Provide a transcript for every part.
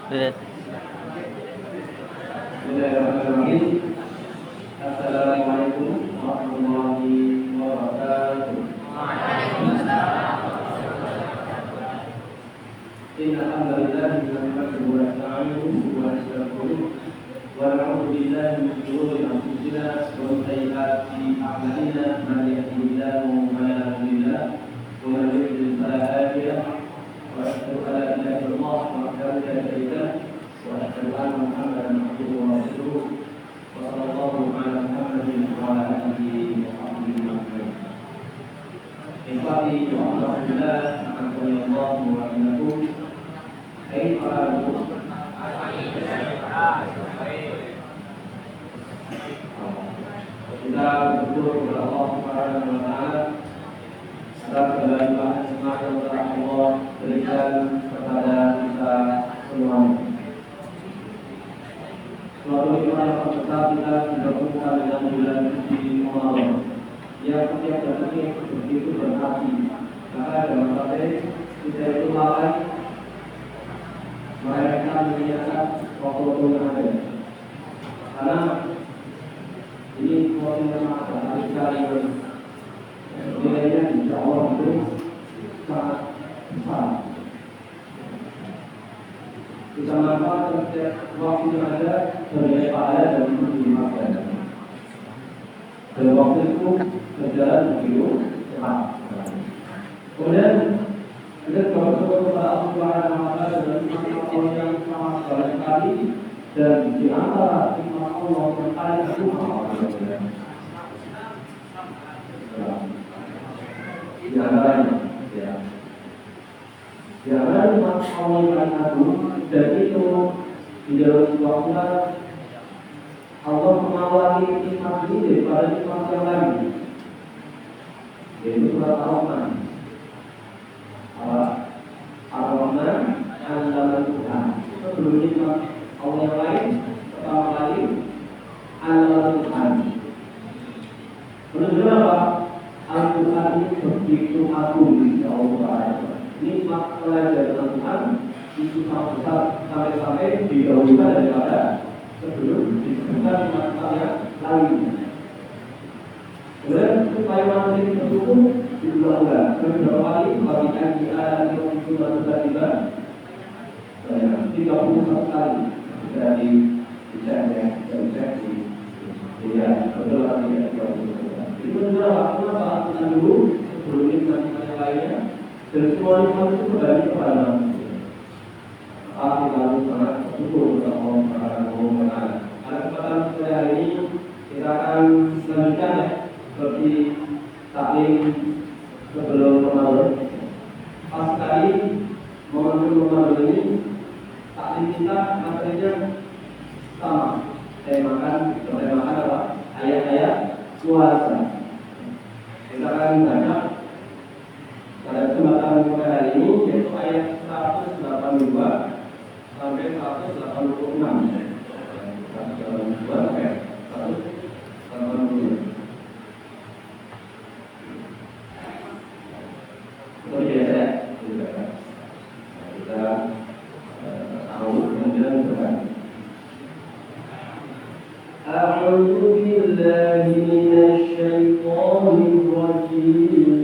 Bismillahirrahmanirrahim. Assalamualaikum warahmatullahi wabarakatuh. Innal hamdalillah nahmaduhu wa nasta'inuhu wa nastaghfiruh wa na'udzu billahi min shururi anfusina wa min sayyiati a'malina. Man yahdihillahu fala mudilla lahu wa man yudlil fala hadiya lahu. Wa asyhadu an la ilaha illallah wahdahu la syarika lahu wa asyhadu anna Muhammadan abduhu wa rasuluh. Wa sallallahu ala Muhammadin wa ala alihi wa sahbihi ajma'in. Infaqi wa alhamdulillah akan wa innakum kita bersyukur kepada Allah Subhanahu wa taala atas segala nikmat yang telah Allah berikan kepada kita semuanya. Suatu nikmat yang terbesar kita digabungkan dengan bulan suci Ramadan yang setiap detiknya begitu berarti. Maka dalam konteks kita itu lalai mereka menyiapkan waktu yang ada, karena ini waktu yang sangat sekali nilainya di awal itu sangat besar. Kita manfaatkan setiap waktu yang ada sebagai pahala dan itu dimakan. Dan waktu itu berjalan begitu cepat. Kemudian kita bersyukur kepada Allah Subhanahu wa taala dengan Allah yang sangat banyak sekali, dan di antara nikmat Allah yang paling besar di antaranya nikmat Allah yang paling agung, dan itu di dalam sebuah surat Allah mengawali nikmat ini daripada nikmat yang lain, yaitu surat Ar-Rahman. Ar-Rahman adalah Tuhan. Sebelum nikmat Allah yang lain, pertama kali adalah Tuhan. Menunjukkan apa? Al-Quran ini begitu agung di Allah. Nikmat pelajaran Tuhan itu sangat besar, sampai-sampai didahulukan daripada sebelum disebutkan nikmat yang lain. Kemudian supaya manusia ini bersyukur diulang-ulang beberapa kali, bagi ayat yang itu tiba-tiba 31 kali dari dicek ya betul artinya 31. Itu adalah kenapa kita dulu sebelum nikmat yang lainnya, dan semua nikmat itu kembali kepada manusia. Kita harus sangat bersyukur kepada Allah Subhanahu wa taala. Pada kesempatan sore hari ini kita akan melanjutkan seperti taklim sebelum Ramadan. Pas sekali momentum Ramadan ini, taklim kita materinya sama. Bertemakan apa? Ayat-ayat puasa. Kita akan baca pada kesempatan sore hari ini, yaitu ayat 182 sampai 186. 182 sampai 186. Seperti biasa, kita tahu kemudian berkata, A'udzu billahi minasy syaithanir rajim.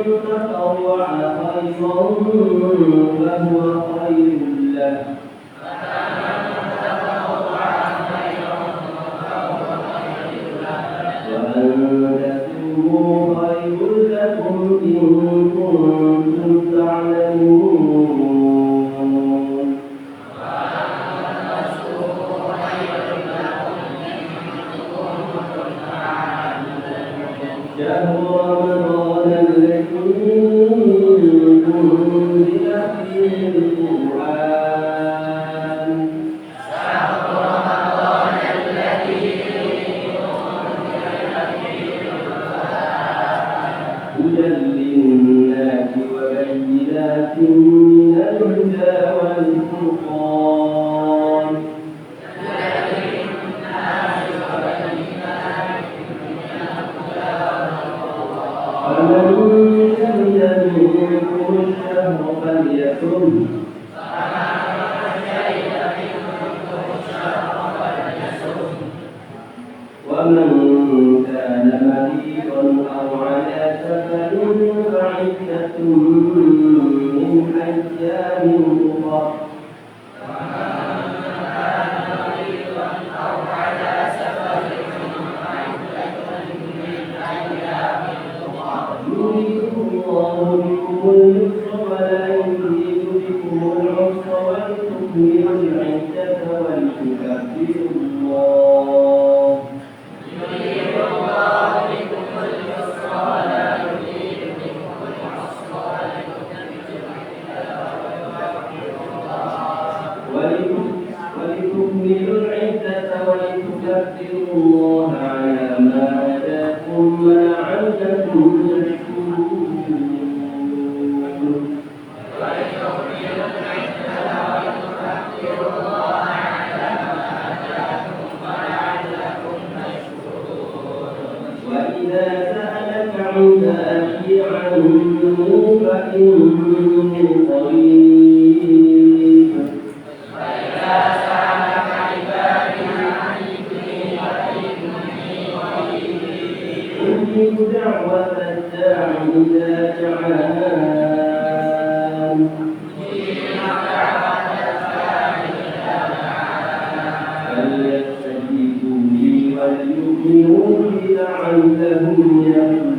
تطوع خيرا فهو خير له وأن تكونوا خير لكم إن كنتم تعلمون شهر رمضان الذي أنزل فيه القرآن هدى للناس وبينات من الهدى والفرقان فمن شهد منكم الشهر فليصم ومن كان مريضا أو على سفر فعدة من أيام أخر يريد الله بكم اليسر ولا يريد بكم العسر ولتكملوا العدة ولتكبروا الله ولتكملوا العدة ولتكبروا الله على ما هداكم ولعلكم تشكرون وإذا سألك عبادي عني فإني قريب أجيب دعوة الداع إذا دعان فليستجيبوا لي وليؤمنوا بي لعلهم يهتدون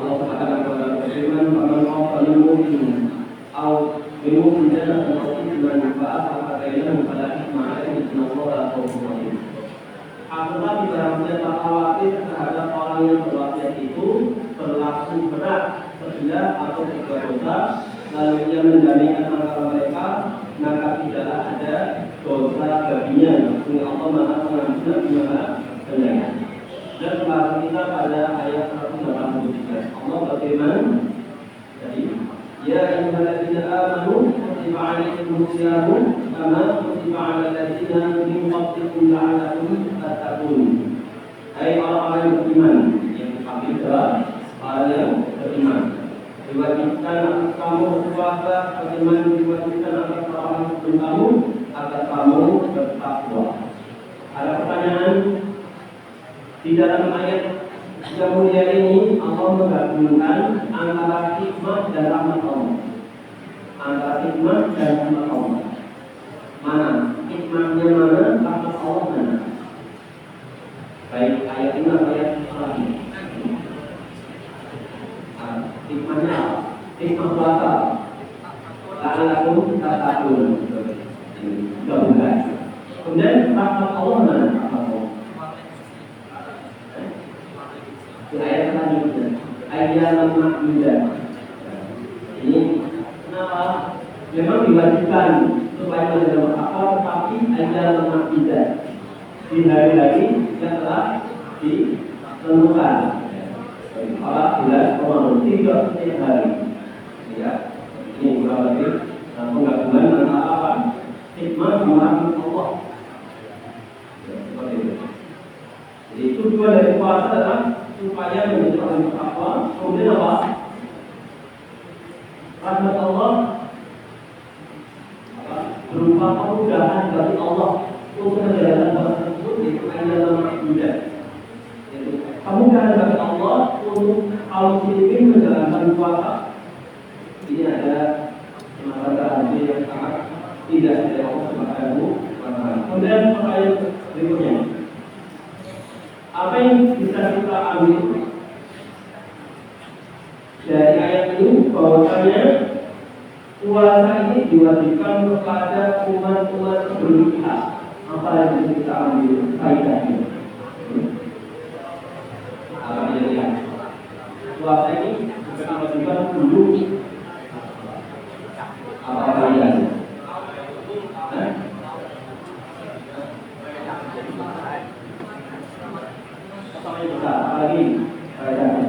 Allah Taala berfirman, "Faman qala mu'min aw minhum jannah dan manfaat pakaian pada hikmah inna Allah ghafurur rahim." Apabila barang siapa khawatir terhadap orang yang berwasiat itu berlaku berat, terhina atau berbuat dosa, lalu ia mendamaikan antara mereka, maka tidaklah ada dosa baginya. Sesungguhnya Allah Maha Pengampun dan Maha Penyayang. Dan pembahasan kita pada ayat 183. Allah berfirman tadi, ya ayyuhalladzina amanu kutiba 'alaikumus syiyamu kama kutiba 'alal ladzina min qablikum la'allakum tattaqun. Hai orang-orang yang beriman, yang dipanggil adalah orang yang beriman. Diwajibkan atas kamu berpuasa, bagaimana diwajibkan atas orang sebelum kamu agar kamu bertakwa. Ada pertanyaan? Di dalam ayat yang mulia ini Allah menggabungkan antara hikmah dan rahmat Allah. Antara hikmah dan rahmat Allah. Mana? Hikmahnya mana? Rahmat Allah mana? Baik ayat ini atau ayat lain. Hikmahnya apa? Hikmah puasa. La'allakum tattaqun. Gabungan. Kemudian rahmat Allah mana? Rahmat Allah. Ayat selanjutnya ayat ma'dudah. Ini kenapa? Memang diwajibkan supaya kita bertakwa, tetapi ayat ma'dudah di hari-hari yang telah ditentukan. Kalau bulan Ramadan tidak setiap hari. Ya, ini kurang lebih penggabungan antara apa? Hikmah dan Allah. Seperti itu. Jadi tujuan dari puasa adalah supaya menjadi orang yang bertakwa. Kemudian apa? Rahmat Allah berupa kemudahan dari Allah untuk menjalankan puasa tersebut yaitu ayyaman ma'dudat. Kemudahan bagi Allah untuk kaum muslimin menjalankan puasa. Ini ada masalah yang sangat tidak dari Allah Subhanahu wa Ta'ala. Kemudian pertanyaan berikutnya, apa yang bisa kita ambil dari ayat ini? Bahwasanya puasa ini diwajibkan kepada umat-umat sebelum kita. Apa yang bisa kita ambil faedahnya? Apa yang puasa ini diwajibkan dulu. Apa faedahnya? Apalagi faedahnya?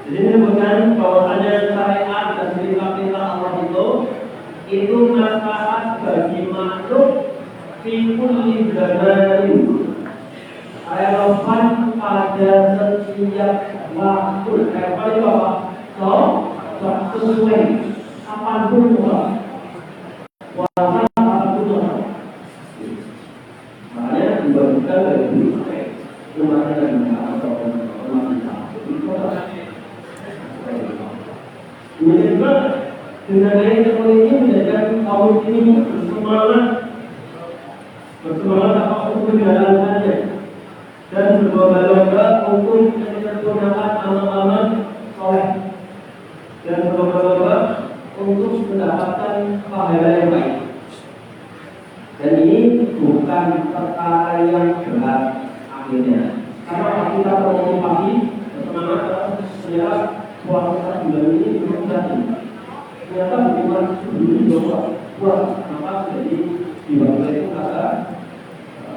Jadi menyebutkan bahwasanya syariat dan perintah Allah itu maslahat bagi makhluk fi kulli zamanin, relevan pada setiap waktu. Relevan itu apa? Sesuai kapanpun juga. Puasa kapanpun juga. Makanya dibagikan dari umat dan atau umat kita. Kemudian juga dengan ayat ini menjadikan kaum ini bersemangat apa untuk menjalankannya dan berlomba-lomba untuk menyempurnakan amal-amal soleh dan berlomba-lomba untuk mendapatkan pahala yang baik. Dan ini bukan perkara yang berat akhirnya. Karena kita termotivasi bersemangat ternyata puasa bulan ini belum jadi. Ternyata bukan sebelum coba buat maka jadi dibangun itu kata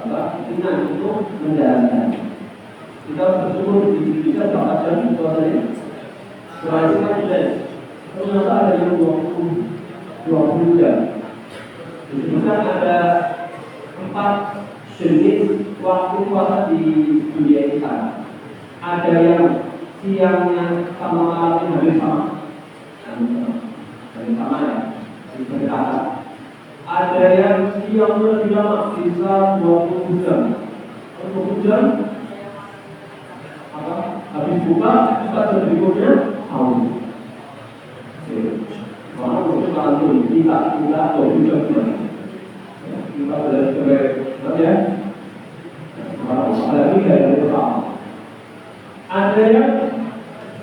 keinginan untuk menjalankan. Kita bersyukur bisa dapat jam puasanya. Berarti kan ternyata ada yang 20 jam. Disebutkan ada 4 jenis waktu puasa di dunia kita. Ada yang siangnya sama malamnya hampir sama, ya, berdekatan. Ada yang siangnya lebih lama, bisa 20 jam. 20 jam, habis buka jam berikutnya tahun. Kalau untuk tahun kita 20 jam, kita boleh ya. Ada tiga yang pertama. Ada yang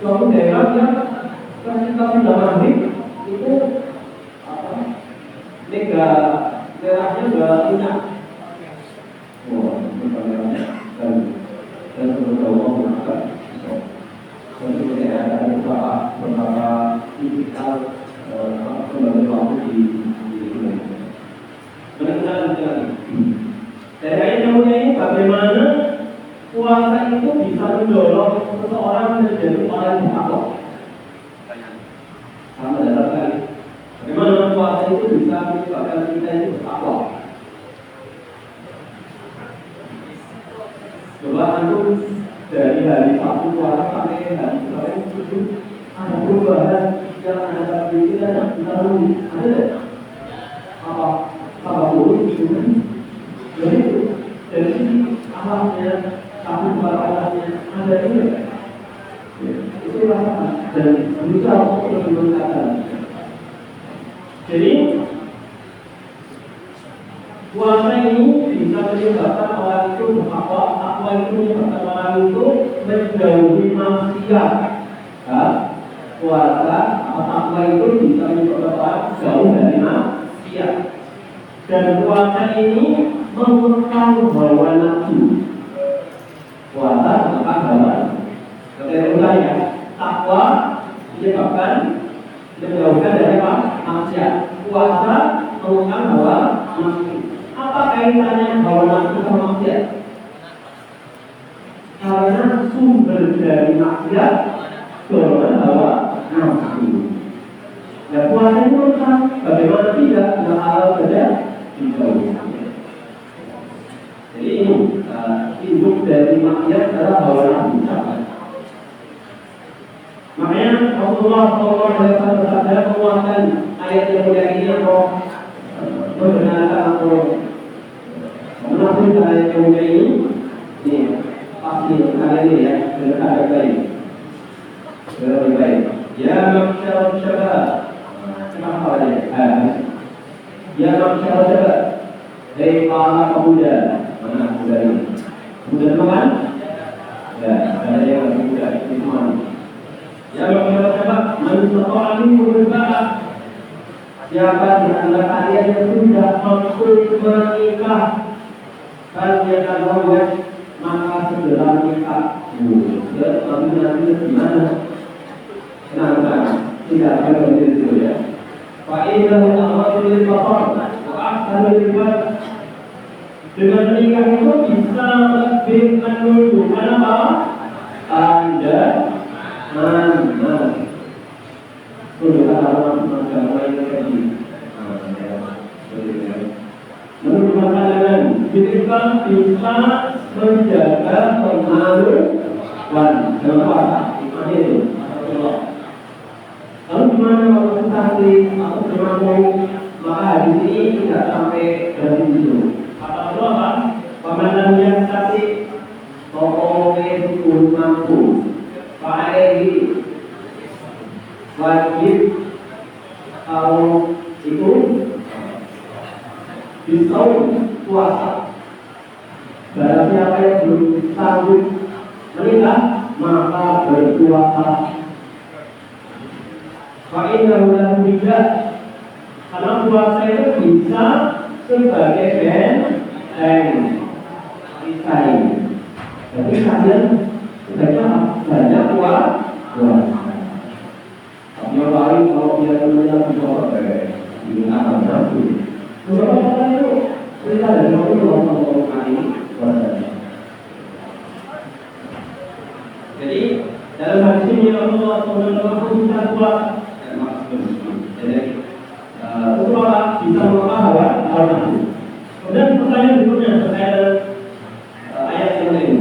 suatu daerah yang ketika sudah maghrib itu daerahnya sudah ingat. Dan terutama menggunakan tentunya ada beberapa tipikal kembali waktu di benar-benar daerah yang ini bagaimana puasa itu bisa mendorong seseorang menjadi orang yang takwa. Sama dalam kali. Bagaimana puasa itu bisa menyebabkan kita itu bertakwa? Coba antum dari hari Sabtu puasa sampai hari Senin itu ada perubahan yang ada pikiran yang kita rugi. Ada apa? Apa buruk itu? Jadi dari sini alamnya, tapi alamnya ada ini. Itu rasakan dan berusaha untuk meningkatkan. Jadi puasa ini bisa menyebabkan orang itu bertakwa. Takwa itu menyebabkan orang itu menjauhi maksiat. Puasa atau takwa itu bisa menyebabkan orang jauh dari maksiat. Dan puasa ini mengekang hawa nafsu. Puasa mengekang hawa nafsu. Kemudian takwa menyebabkan menjauhkan dari maksiat. Puasa mengekang hawa nafsu. Apa kaitannya hawa nafsu sama maksiat? Karena sumber dari maksiat dorongan hawa nafsu. Ya puasa itu mengekang. Bagaimana tidak? Dengan halal saja. Jadi ini induk dari maksiat adalah hawa nafsu. Makanya Rasulullah SAW bersabda menguatkan ayat yang mulia ini atau membenarkan atau menafsirkan ayat yang mulia ini. Ini pasti kali ini ya, dengan baik. Dengan baik. Ya masyarakat syabab. Kenapa dia? Ya masyarakat syabab. Dari para pemuda. Mana pemuda ini? Pemuda teman? Ya, ada yang pemuda itu mana? Ya masyarakat syabab. Man minkum siapa di antara kalian yang sudah mampu menikah, kalian akan maka segera nikah. Ya, tapi nanti gimana? Kenapa? Tidak akan berhenti itu ya. Fa'innahu amrun lil faqr wa ahsanu lil wad. Dengan menikah itu bisa lebih menunjukkan apa? Anda tunjukkan agama yang tadi. Menunjukkan pandangan kita bisa menjaga kemaluan. Kenapa? Itu. Lalu gimana kalau kita atau bermampu? Maka hadis ini tidak sampai dari situ. Apa itu apa? Pemahaman yang tadi toko itu mampu. Fa'alaihi wajib kalau itu disaum puasa. Barang siapa yang belum sanggup menikah maka berpuasa. Fa'innahu lahu tidak, karena puasa itu bisa sebagai benteng perisai. Jadi kalian banyak puasa. Yang lain kalau dia temannya bisa ini akan satu. Beberapa itu cerita dari Rasulullah kali puasa. Jadi dalam hadis ini Rasulullah SAW bisa buat jadi seseorang bisa mengetahui hal itu. Kemudian pertanyaan berikutnya terkait ayat yang lain.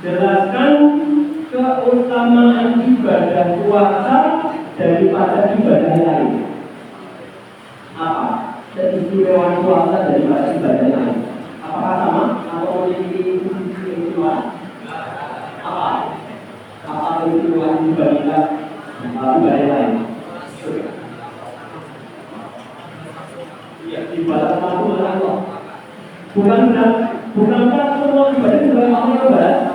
Jelaskan keutamaan ibadah puasa daripada ibadah lain. Apa? Keistimewaan puasa daripada ibadah lain. Apakah sama atau memiliki keistimewaan? Apa keistimewaan dibandingkan ibadah lain? Iya, ibadah satu dengan Allah. Bukankah semua ibadah sebagai Allah?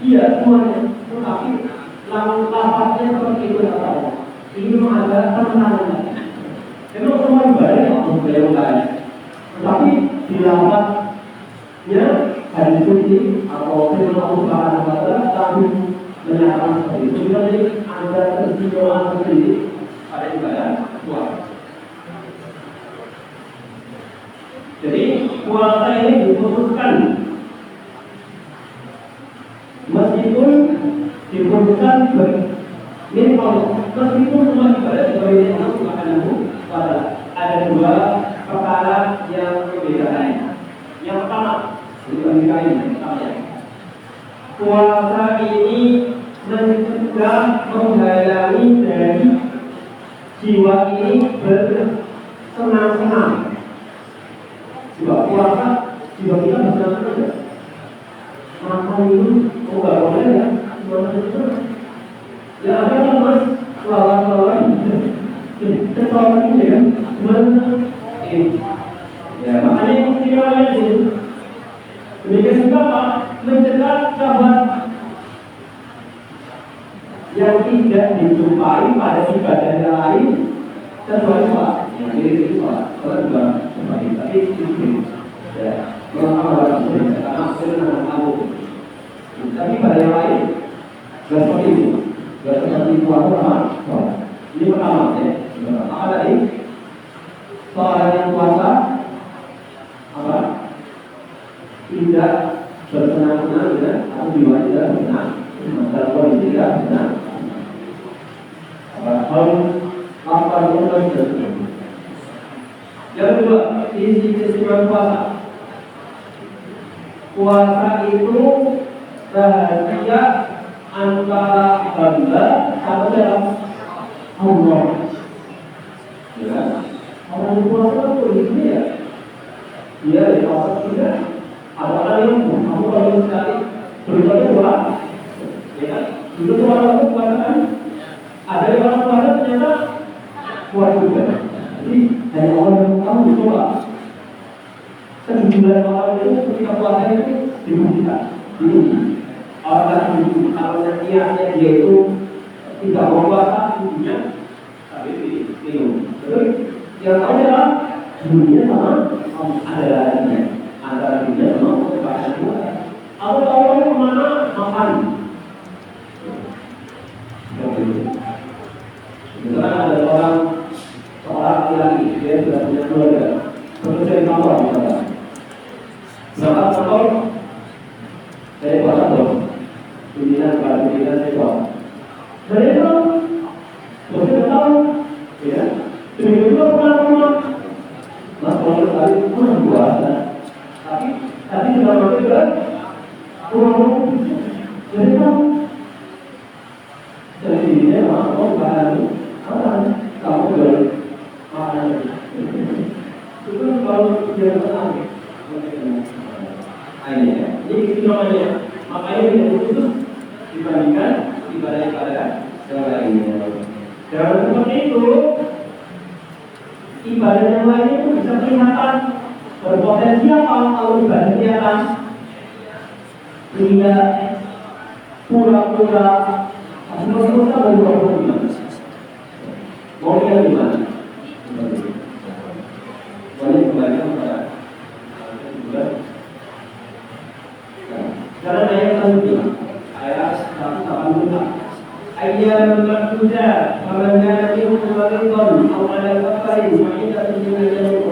Iya, semuanya. Tetapi lafaznya seperti itu saja. Ini ada penekanan. Memang semua ibadah yang beliau lain. Tetapi di lafaznya hadis suci atau firman Allah Subhanahu wa taala tapi menyatakan seperti itu. Jadi ada keistimewaan sendiri pada ibadah puasa. Jadi puasa ini dikhususkan meskipun diputuskan meskipun semua ibadah sebagai Allah Subhanahu wa taala ada dua perkara yang berbeda. Yang pertama, puasa ini mencegah menghalangi dari jiwa ini bersenang-senang. Jiwa puasa, jiwa kita bersenang-senang. Makan itu enggak boleh ya, ya ada kan mas lawan ketawa ini ya, ya makanya yang istimewa itu demikian juga Pak mencegah syahwat yang tidak dijumpai pada ibadah yang lain kecuali sholat. Jadi itu sholat juga seperti tadi itu ya mengawal karena sudah tahu. Tapi pada yang lain nggak seperti itu, nggak seperti puasa. Ini pertama ya. Apa tadi? Seorang yang puasa apa? Tidak bersenang-senang ya, atau jiwa tidak bersenang. Dalam kondisi tidak bersenang. Apa itu? Yang kedua, isi kesimpulan puasa. Puasa itu rahasia antara hamba sama dalam Allah. Ya kan? Orang yang puasa kan begitu ya. Dia di pasar juga. Ada orang yang kamu kalau sekali beribadah dua, ya kan? Dulu tuh orang puasa kan. Ada yang orang puasa ternyata kuat juga. Jadi hanya orang yang kamu dicoba. Sejumlah orang itu ketika puasa itu dibuktikan. Orang yang kalau niatnya dia itu tidak mau puasa, tubuhnya tapi minum. Terus yang tahu adalah dunia sama ada lainnya antara dunia sama puasa puasa. Aku tahu kemana makan. Misalnya ada seorang laki-laki dia sudah punya keluarga, bekerja di kantor misalnya. Berangkat kantor dari puasa dong. Pimpinan saya bawa. Dan itu, saya tahu, ya. Demikian juga pernah. Nah, kalau sekali kurang puasa, tapi sudah masuk juga kurang. Jadi kan, jadi ini mau bahan kamu boleh makan. Itu kalau dia tenang, ini ya. Jadi itu namanya. Makanya kita butuh dibandingkan ibadah-ibadah yang lainnya. Dan seperti itu, ibadah yang lain itu bisa kelihatan berpotensi apa kalau ibadah kelihatan sehingga pura-pura pura-pura berbuat gimana? Mau lihat gimana? Boleh kembali kepada karena ayat selanjutnya ayat 180 ayat berkuda apabila dia mengatakan awal al-farin ma'ida tujuan dan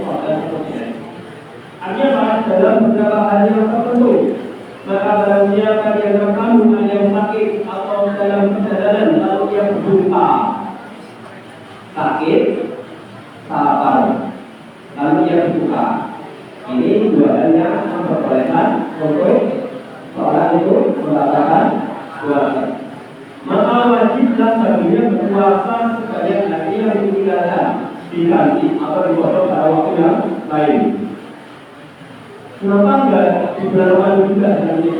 artinya apa? Dalam beberapa hal yang tertentu maka barang siapa yang kamu yang sakit atau dalam perjalanan lalu dia berjumpa sakit sabar lalu dia berbuka ini dua hal yang memperbolehkan untuk seorang itu mengatakan puasa. Maka wajiblah baginya berpuasa sebanyak hari yang ditinggalkan diganti atau dipotong pada waktu yang lain. Kenapa enggak di bulan Ramadan juga nanti?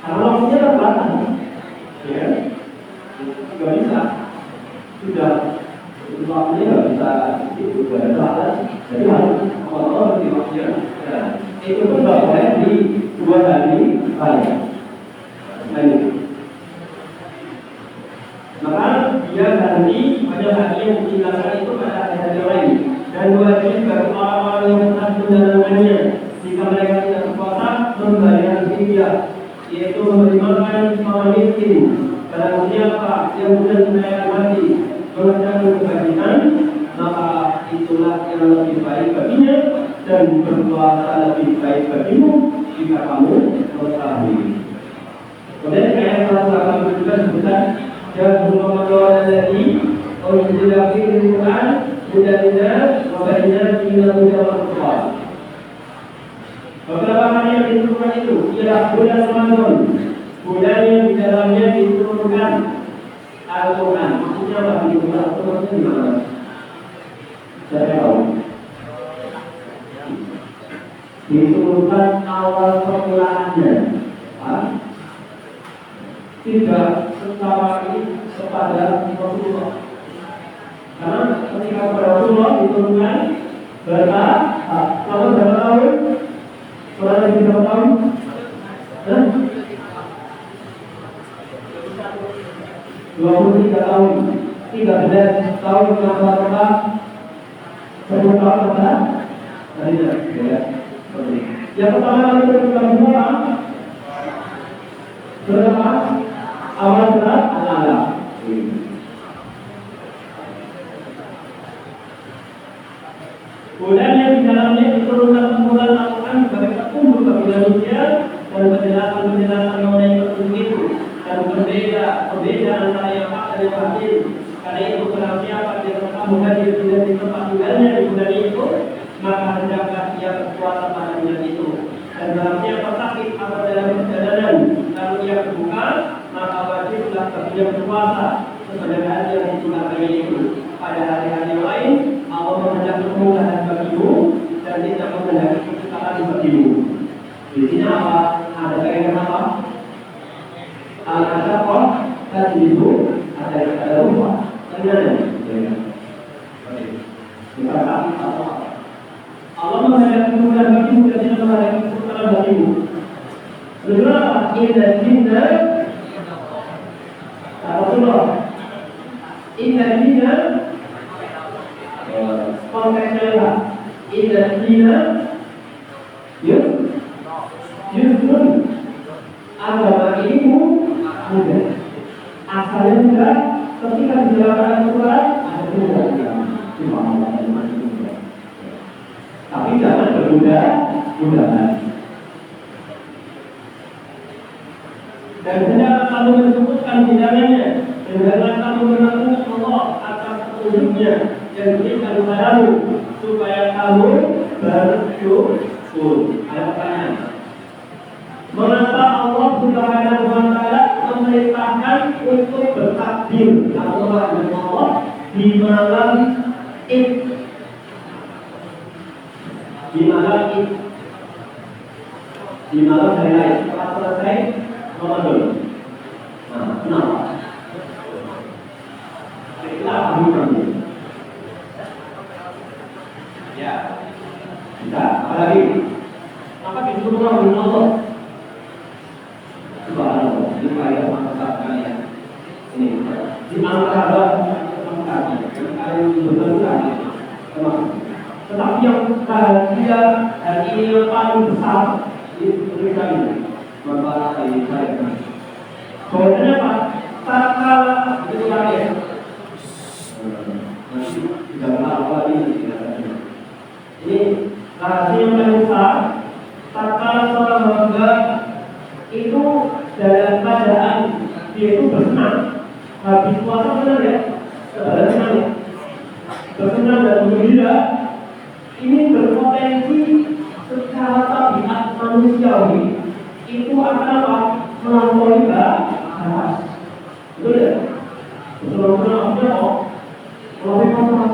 Karena waktunya terbatas, ya, nggak bisa. Sudah waktunya nggak bisa itu terbatas. Jadi harus potong di waktunya. Itu pun tidak boleh di 2 hari raya. Maka dia ganti pada hari yang ditinggalkan itu pada hari lain. Dan wajib bagi orang-orang yang pernah menjalankannya jika mereka tidak berpuasa membayar fidyah, yaitu memberi makan orang miskin. Barang siapa yang sudah membayar mati mengerjakan kebajikan, maka itulah yang lebih baik baginya. Dan berpuasa lebih baik bagimu jika kamu mengetahui. Kemudian ayat 180 juga disebutkan dan Ramadan lagi unzila fihi Al-Qur'an hudan wa bayyinatin minal huda wal furqan. Beberapa hal yang diturunkan itu ialah bulan Ramadan, bulan yang di dalamnya diturunkan Al-Qur'an. Maksudnya apa? Diturunkan Al-Qur'an di mana? Saya tahu. Diturunkan awal permulaannya, tidak secara ini kepada Rasulullah. Karena ketika kepada Rasulullah diturunkan berapa? Selama berapa tahun? Kurang lebih berapa tahun? 23 tahun, 13 tahun berapa? 10 tahun berapa? Tadi ya. Yang pertama kali berbulan berapa? Berapa? Awal surat Al-Alaq. Bulan yang di dalamnya diturunkan semula Al-Quran sebagai petunjuk bagi manusia dan penjelasan-penjelasan mengenai petunjuk itu dan berbeda antara yang hak dan yang batil. Karena itu barang siapa yang kamu hadir di tempat tinggalnya di bulan itu, maka hendaklah ia berpuasa pada bulan itu. Dan barang siapa sakit atau dalam perjalanan ia berbuka, maka wajiblah baginya berpuasa sebagaimana yang ditunaikan itu. Pada hari-hari yang lain, Allah menghendaki kemudahan bagimu dan tidak menghendaki kesusahan bagimu. Di sini apa? Ada kaitan apa? Al-Asaqah tadi itu ada lupa. Bagaimana? Allah menghendaki kemudahan bagimu dan tidak menghendaki kesusahan bagimu. Berapa? Inna Rasulullah. Inna dina konteksnya inna dina yusrun. Agama ini mudah. Asalnya mudah. Ketika dijalankan Al-Quran ada mudah. Tapi jangan bermudah-mudahan. Dan hendaklah kamu menyebutkan bidangannya, dan hendaklah kamu mengaku Allah atas petunjuknya yang diberikan kepadamu, supaya kamu bersyukur. Ada pertanyaan. Mengapa Allah Subhanahu wa Ta'ala memerintahkan untuk bertakbir Allah di malam Id? Di malam Id, di malam hari lain setelah selesai Ramadan. Nah, kenapa? Kita akan ya, kita apalagi apa disuruh oleh Allah? Subhanallah, ini kaya mantap kalian. Ini di antara kalian betul-betul. Tetapi yang bahagia dan ini yang paling besar itu mereka ini. Bapak saya. Soalnya apa? Tatkala itu lagi. Nanti tidak apa ini. Ini rahasia yang paling besar. Tatkala seorang hamba itu dalam keadaan dia itu bersenang. Habis puasa benar ya? Bersenang ya? Bersenang dan gembira. Ini berpotensi secara tabiat manusiawi itu akan apa? Melampaui batas. Betul ya? Betul-betul apa? Melampaui batas.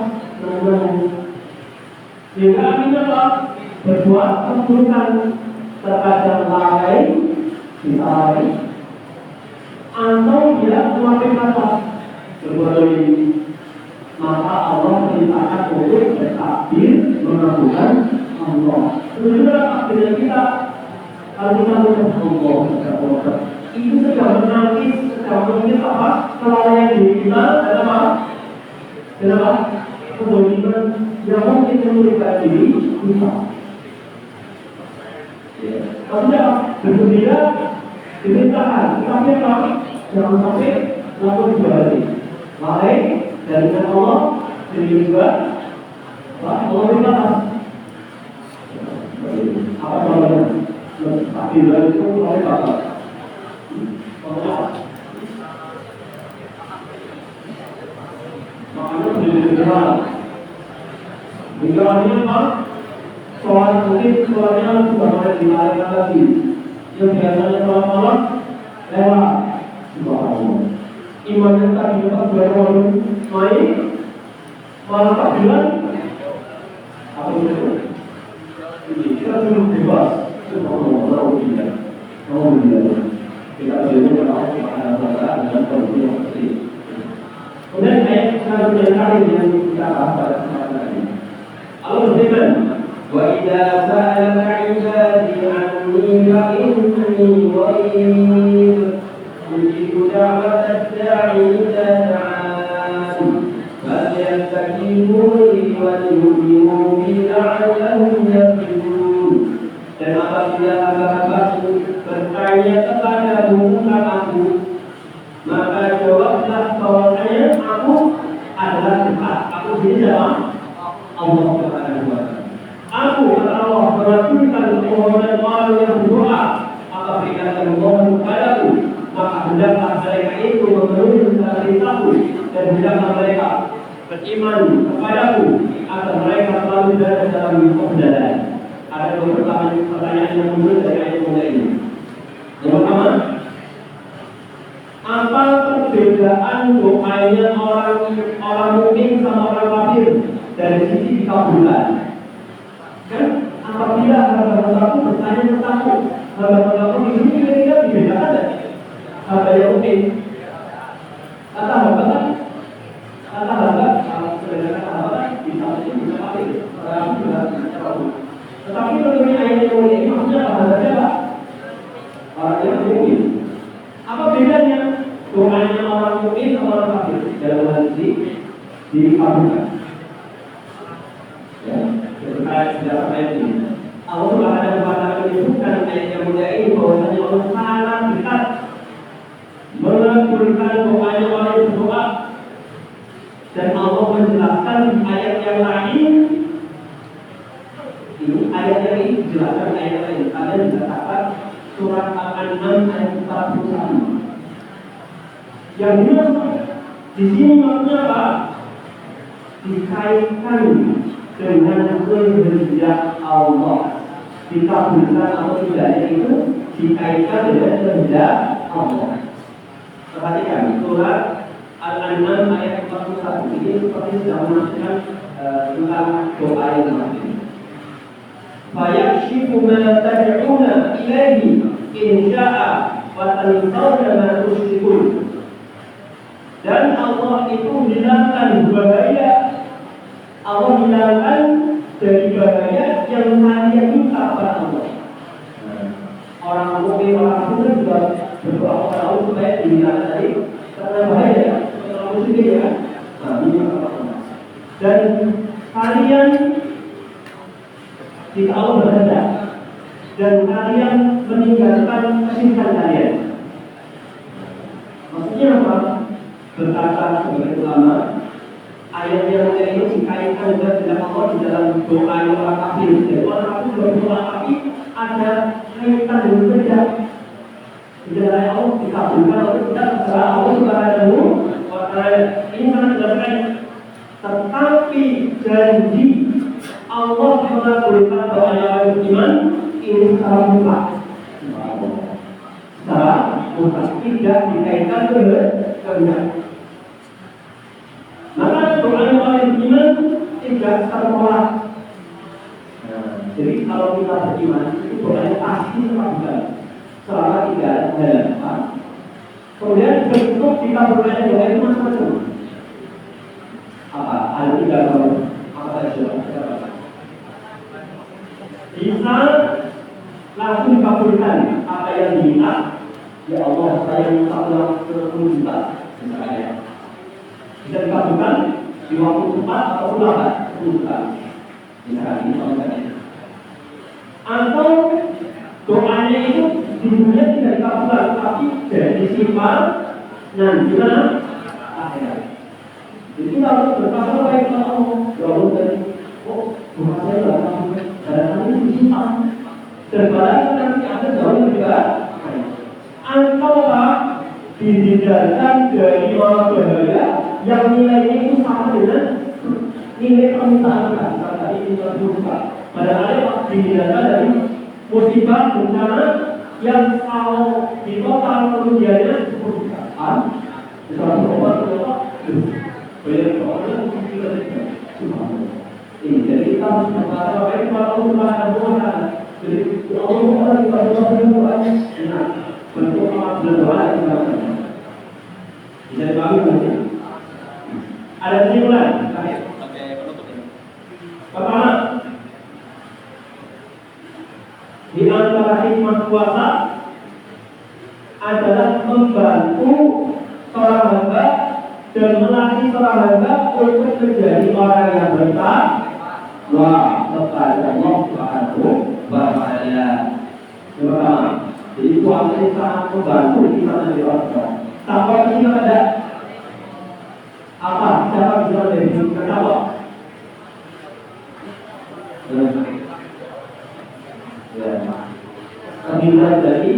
Sehingga akhirnya apa? Berbuat keburukan, terkadang lalai, disalahkan, atau dia melampaui batas. Berbuat lebih. Maka Allah perintahkan untuk bertakbir mengakukan Allah. Sebenarnya takbir kita kalau kita mengucapkan Allah itu sedang menangis, sedang menangis apa? Kelalaian diri kita dan apa? Kenapa? Keboliman yang mungkin menyulitkan diri kita. Maksudnya bergembira diperintahkan, tapi apa? Jangan sampai melakukan ibadah. Lalai dari Allah sendiri juga Allah berkata apa namanya takbiran itu oleh kata makanya berbicara bicaranya apa? Soal mungkin soalnya sudah mulai dialihkan lagi yang biasanya soal malam lewat subhanallah iman yang tadi dapat berlalu naik malah takbiran apa itu? Kita belum bebas. Subhanallah, tidak. Kita belum tahu pada dengan kondisi yang seperti ini. Kemudian ayat selanjutnya kali yang kita bahas pada kesempatan ini. Allah berfirman, "Wa idza sa'alaka 'ibadi 'anni fa inni qarib, ujibu da'watad da'i idza da'an, falyastajibu li wa yu'minu bi la'allahum yarshudun." Dan apabila hamba-hambaku bertanya kepadamu tentang aku, maka jawablah bahwasanya aku adalah dekat. Aku sendiri adalah Allah Subhanahu wa Ta'ala. Aku kata Allah mengabulkan permohonan orang yang berdoa, maka berikanlah mohon kepadaku, maka hendaklah mereka itu memenuhi segala perintahku dan hendaklah mereka beriman kepadaku agar mereka selalu berada dalam kebenaran. Ada beberapa pertanyaan yang muncul dari ayat mulai ini. Yang pertama, Apa perbedaan doanya orang mukmin sama orang kafir dari sisi dikabulkan? Kan apabila hamba-hambaku bertanya tentangmu, hamba-hambaku di sini kira-kira dibedakan tidak? Hamba yang mukmin, kata hamba kan? Kata hamba, kalau sebenarnya kata hamba kan bisa kafir, orang juga bisa kabul. Tetapi menurut ayat yang mulia ini maksudnya hamba siapa? Orang yang mukmin. Apa bedanya doanya orang mukmin sama orang kafir dalam hal ini dikabulkan? Ya, terkait dalam ayat ini. Allah Subhanahu wa taala menyebutkan ayat yang mulia ini bahwasanya Allah sangat dekat mengabulkan doanya orang yang berdoa. Dan Allah menjelaskan di ayat yang lain. Ini ayat yang ini dijelaskan ayat lain. Ada dikatakan surat Al-An'am ayat 41. Yang di sini maksudnya apa? Dikaitkan dengan kehendak Allah. Dikabulkan atau tidaknya itu dikaitkan dengan kehendak Allah. Perhatikan surat Al-An'am ayat 41 ini seperti sedang menafsirkan tentang doa yang terakhir. Fayakshifu ma tad'una ilaihi in sya'a wa tansawna ma tusyrikun. Dan Allah itu hilangkan bahaya. Allah hilangkan dari bahaya yang kalian minta kepada Allah. Orang mukmin, orang kafir juga berdoa kepada Allah supaya dihilangkan dari karena bahaya, karena musik ya. Nah, ini apa? Dan kalian jika Allah berkehendak dan kalian meninggalkan kesyirikan kalian. Maksudnya apa? Berkata sebagai ulama, ayat yang ini dikaitkan dengan tidak Allah di dalam doa orang kafir. Jadi orang kafir berdoa tapi ada kaitan dengan beda. Tidak ada Allah dikabulkan atau tidak terserah Allah Subhanahu wa taala. Ini sangat jelas. Tetapi janji Allah mengabulkan doa orang beriman ini secara mutlak. Secara mutlak tidak dikaitkan dengan kehendak. Maka doa orang beriman tidak tertolak. Jadi kalau kita beriman itu doanya pasti terkabulkan selama tidak ada halangan. Kemudian bentuk kita berdoa doa itu macam-macam. Apa? Ada 3 bentuk. Apa saja? Bisa langsung dikabulkan apa yang diminta. Ya Allah, saya minta uang 10 juta misalnya. Bisa dikabulkan di waktu cepat atau lambat 10 juta misalnya. Atau doanya itu di dunia tidak dikabulkan, tapi jadi sifat nanti akhirat. Jadi kita harus berkata baik kepada Allah. Ya Allah, doa saya tidak kabulkan. Dan ini disimpan. Terbaliknya nanti ada jauh lebih baik. Antara dihindarkan dari orang bahaya yang nilainya itu sama dengan nilai permintaan kita. Tadi kita berubah. Padahal dihindarkan dari musibah bencana yang kalau di total kerugiannya 10 juta. Misalnya obat berapa? Bayar soalnya kita tidak. Ini jadi kita harus berkata baik kepada Allah Subhanahu wa taala. Jadi Allah kita berdoa nah bentuk amat berdoa kita. Jadi kami nanti ada kesimpulan. Oke, penutup ini. Pertama, di antara hikmah puasa adalah membantu seorang hamba dan melatih seorang hamba untuk menjadi orang yang bertakwa kepada Allah Subhanahu wa taala. Pertama, jadi puasa ini sangat membantu kita menjadi orang bertakwa. Takwa ini ada apa? Siapa bisa mendefinisikan takwa? Terhindar dari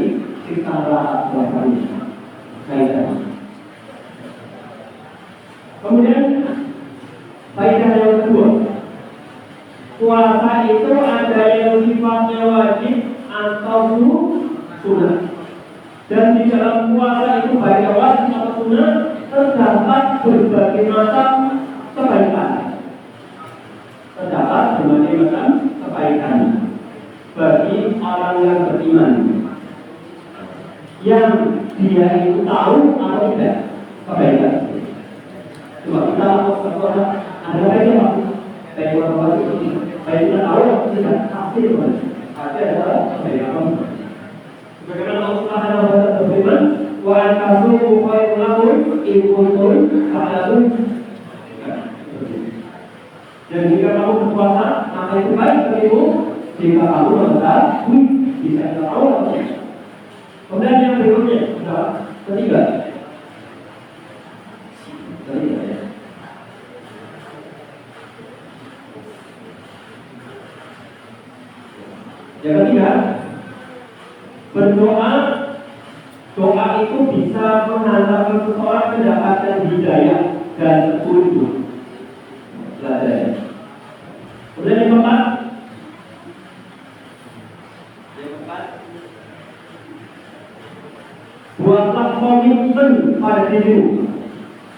siksa neraka kali kaitan. Kemudian faedah yang kedua, puasa itu ada yang sifatnya wajib atau sunnah. Dan di dalam puasa itu baik wajib sunnah terdapat berbagai macam kebaikan. Terdapat berbagai macam kebaikan bagi orang yang beriman, yang dia itu tahu atau tidak kebaikan. Cuma kita lakukan ada baiknya, baik orang itu baik kita tahu atau tidak pasti ada kebaikan. Bagaimana Allah Subhanahu wa taala berfirman, wa an-tasumu khairun lakum in kuntum ta'lamun. Dan jika kamu berpuasa, maka itu baik bagimu jika kamu mengetahui, bisa tahu atau tidak. Kemudian yang berikutnya, ketiga ya. Yang ketiga, berdoa, doa itu bisa mengantarkan seseorang mendapatkan hidayah dan petunjuk. Kemudian yang keempat, buatlah komitmen pada dirimu.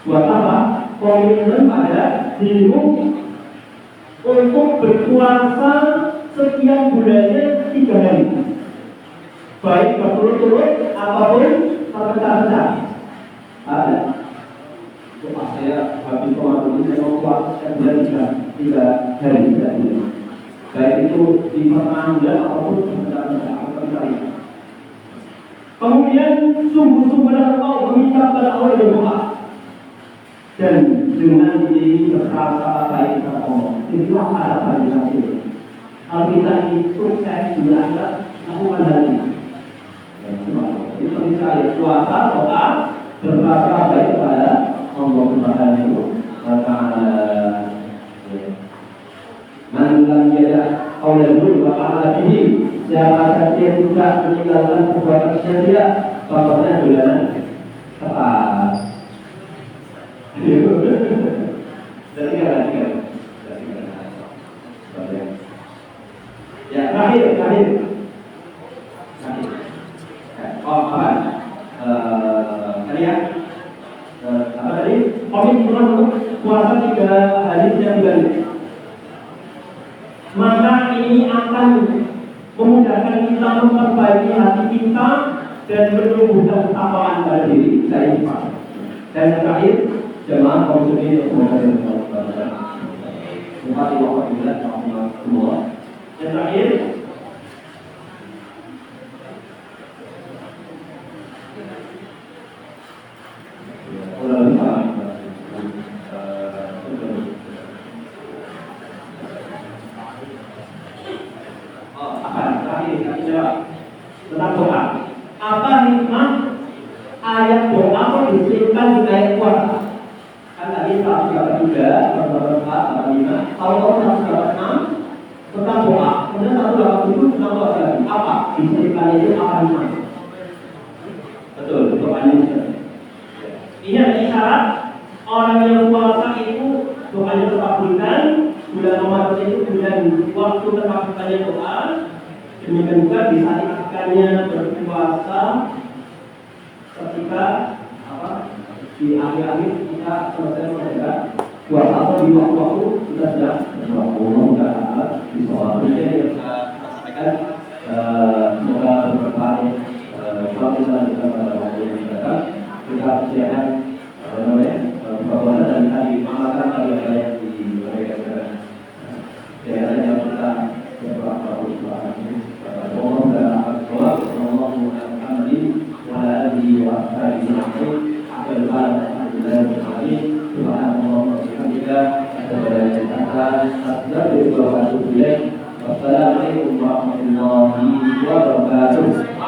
Buatlah komitmen pada dirimu untuk berpuasa setiap bulannya 3 hari. Baik berturut-turut ataupun terpecah-pecah. Ada. Saya habis Ramadan saya mau puasa setiap bulan 3 hari. Baik itu di pertengahan bulan ataupun terpecah-pecah. Kemudian sungguh-sungguhlah engkau meminta kepada Allah berdoa dan dengan diri berkata baik kepada Allah. Itulah harapan kita ini. Kalau kita ini sukses juga ada lakukan hal ini. Itu misalnya puasa, doa, berkata baik kepada Allah Subhanahu wa taala. Man lam yada qawlan wa qala bihi, siapa saja yang tidak meninggalkan perbuatan syirik, contohnya bulanan tepat. Ya, terakhir. Oh, apa? Apa tadi? Komitmen untuk puasa 3 hari setiap bulan. Maka ini akan memudahkan kita memperbaiki hati kita dan menumbuhkan ketakwaan pada diri kita ini. Dan terakhir, jemaah kaum muslimin yang berbahagia. Bupati Wakil semua. Dan terakhir, tentang doa. Apa hikmah ayat doa disebutkan di ayat puasa? Kan tadi 133, 134, 135, kalau 136 tentang doa. Kemudian 187 tentang doa lagi. Apa? Disebutkan itu apa hikmah? Betul, doanya. Ini ada isyarat orang yang puasa itu doanya terkabulkan. Bulan Ramadan itu bulan waktu terkabulkannya doa. Demikian juga bisa dilakukannya berpuasa ketika di akhir-akhir kita selesai menjaga puasa atau di waktu-waktu kita sudah berpuasa di sholat. Jadi yang kita sampaikan semoga bermanfaat. Kalau kita pada waktu yang datang kita persiapan berpuasa dan kita diamalkan pada yang di mereka daerah yang kita berpuasa. Wassalamualaikum warahmatullahi wabarakatuh.